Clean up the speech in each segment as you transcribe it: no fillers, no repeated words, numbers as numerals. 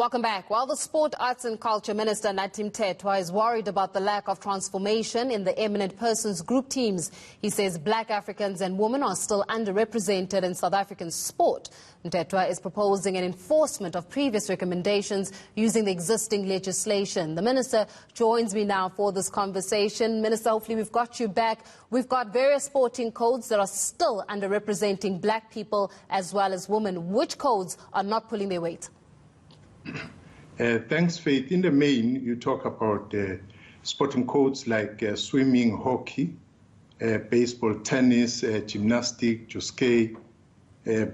Welcome back. Well, the Sport, Arts and Culture Minister Nathi Mthethwa is worried about the lack of transformation in the Eminent Persons Group teams. He says black Africans and women are still underrepresented in South African sport. Mthethwa is proposing an enforcement of previous recommendations using the existing legislation. The Minister joins me now for this conversation. Minister, hopefully we've got you back. We've got various sporting codes that are still underrepresenting black people as well as women. Which codes are not pulling their weight? Thanks, Faith. In the main, you talk about sporting codes like swimming, hockey, baseball, tennis, gymnastics, juske,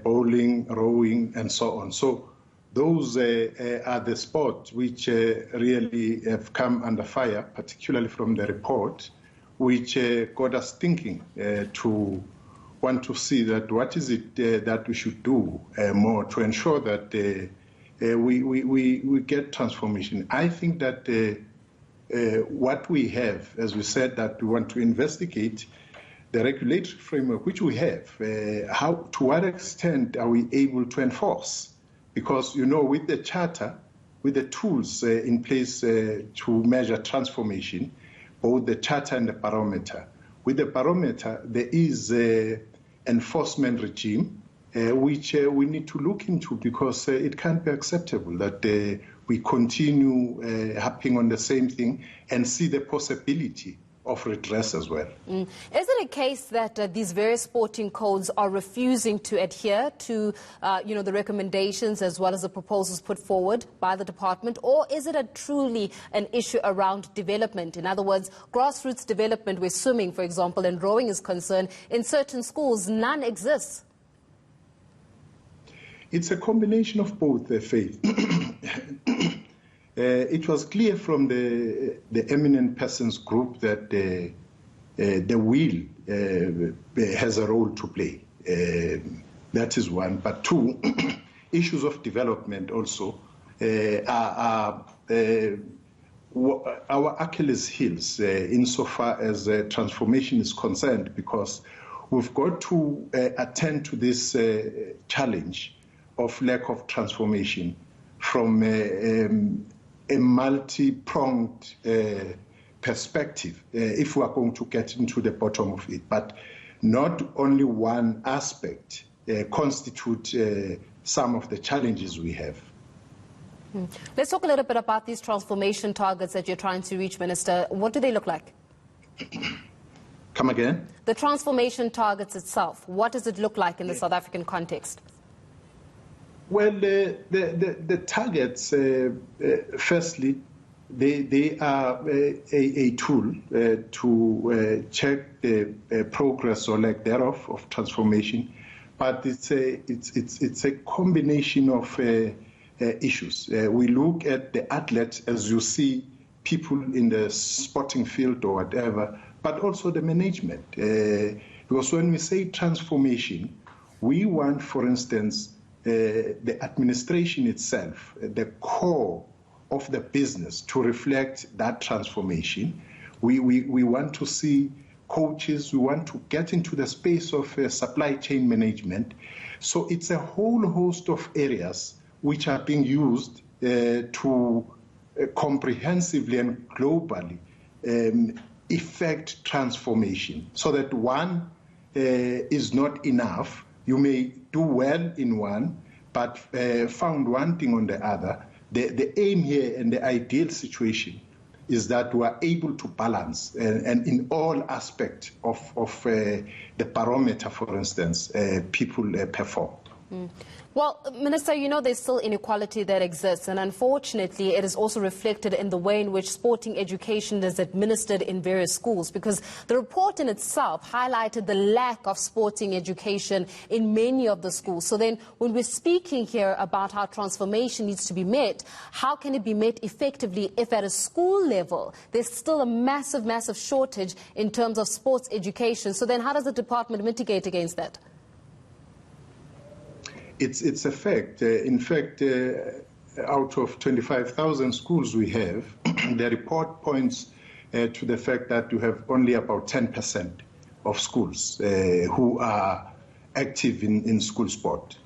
bowling, rowing, and so on. So those are the sports which really have come under fire, particularly from the report, which got us thinking to want to see that what is it that we should do more to ensure that we get transformation. I think that what we have, as we said, that we want to investigate the regulatory framework which we have, to what extent are we able to enforce? Because, you know, with the charter, with the tools in place to measure transformation, both the charter and the barometer. With the barometer, there is an enforcement regime which we need to look into, because it can't be acceptable that we continue harping on the same thing and see the possibility of redress as well. Is it a case that these various sporting codes are refusing to adhere to the recommendations as well as the proposals put forward by the department, or is it truly an issue around development? In other words, grassroots development where swimming, for example, and rowing is concerned, in certain schools none exists? It's a combination of both, Faith. It was clear from the Eminent Persons Group that the will has a role to play. That is one. But two, issues of development also are our Achilles' heels insofar as transformation is concerned, because we've got to attend to this challenge of lack of transformation from a multi-pronged perspective, if we are going to get into the bottom of it. But not only one aspect constitute some of the challenges we have. Let's talk a little bit about these transformation targets that you're trying to reach, Minister. What do they look like? Come again? The transformation targets itself, what does it look like in the South African context? Well, the targets, firstly, they are a tool to check the progress or lack thereof of transformation, but it's a combination of issues. We look at the athletes, as you see, people in the sporting field or whatever, but also the management. Because when we say transformation, we want, for instance, the administration itself, the core of the business, to reflect that transformation. We want to see coaches, we want to get into the space of supply chain management. So it's a whole host of areas which are being used to comprehensively and globally effect transformation, so that one is not enough. You may do well in one, but found wanting on the other. The aim here and the ideal situation is that we are able to balance and in all aspects of the barometer, for instance, people perform. Well, Minister, you know there's still inequality that exists, and unfortunately it is also reflected in the way in which sporting education is administered in various schools, because the report in itself highlighted the lack of sporting education in many of the schools. So then when we're speaking here about how transformation needs to be met, how can it be met effectively if at a school level there's still a massive, massive shortage in terms of sports education? So then how does the department mitigate against that? It's a fact. In fact, out of 25,000 schools we have, the report points to the fact that you have only about 10% of schools who are active in school sport.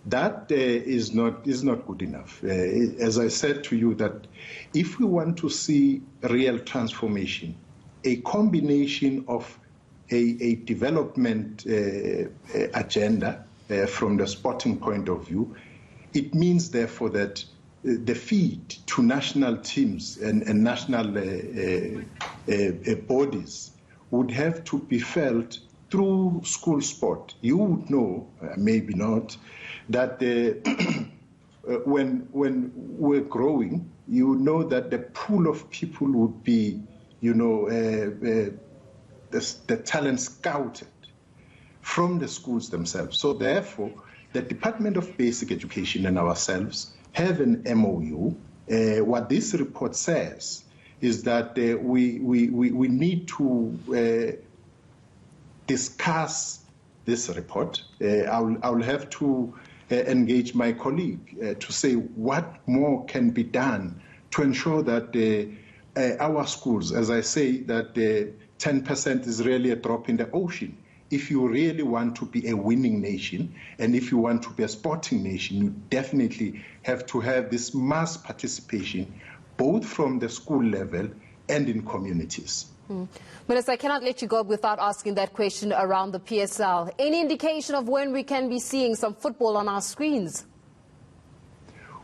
That is not good enough. As I said to you, that if we want to see real transformation, a combination of a development agenda from the sporting point of view, it means therefore that the feed to national teams and national bodies would have to be felt through school sport. You would know, maybe not, that when we're growing, you would know that the pool of people would be, the talent scouted from the schools themselves. So therefore, the Department of Basic Education and ourselves have an MOU. What this report says is that we need to discuss this report. I'll have to engage my colleague to say what more can be done to ensure that our schools, as I say, that 10% is really a drop in the ocean. If you really want to be a winning nation and if you want to be a sporting nation, you definitely have to have this mass participation, both from the school level and in communities. Minister, I cannot let you go without asking that question around the PSL. Any indication of when we can be seeing some football on our screens?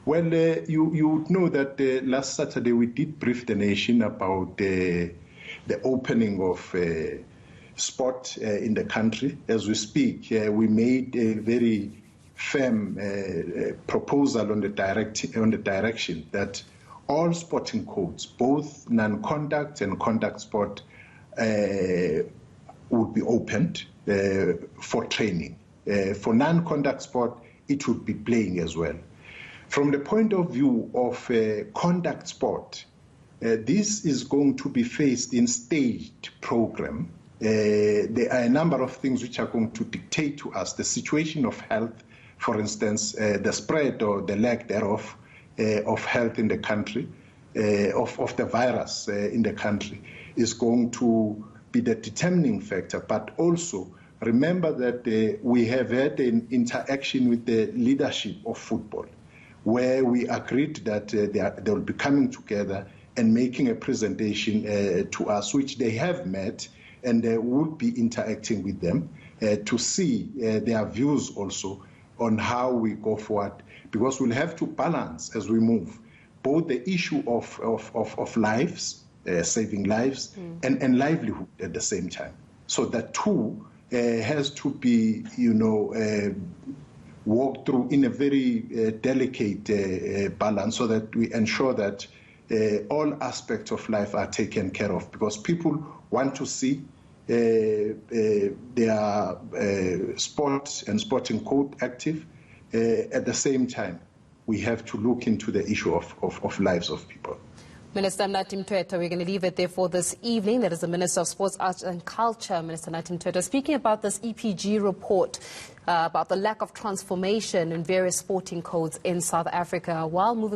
Well, you would know that last Saturday we did brief the nation about the opening of sport in the country. As we speak, we made a very firm proposal on the direction that all sporting codes, both non-contact and contact sport, would be opened for training. For non-contact sport, it would be playing as well. From the point of view of contact sport, this is going to be faced in staged program. There are a number of things which are going to dictate to us the situation of health, for instance, the spread or the lack thereof of health in the country, of the virus in the country, is going to be the determining factor. But also remember that we have had an interaction with the leadership of football, where we agreed that they will be coming together and making a presentation to us, which they have met, and they would be interacting with them to see their views also on how we go forward, because we'll have to balance as we move both the issue of lives, saving lives, and livelihood at the same time. So that too has to be, walked through in a very delicate balance, so that we ensure that all aspects of life are taken care of, because people want to see their sport and sporting code active. At the same time, we have to look into the issue of lives of people. Minister Nathi Mthethwa, we're going to leave it there for this evening. That is the Minister of Sports, Arts and Culture, Minister Nathi Mthethwa, speaking about this EPG report about the lack of transformation in various sporting codes in South Africa. While moving on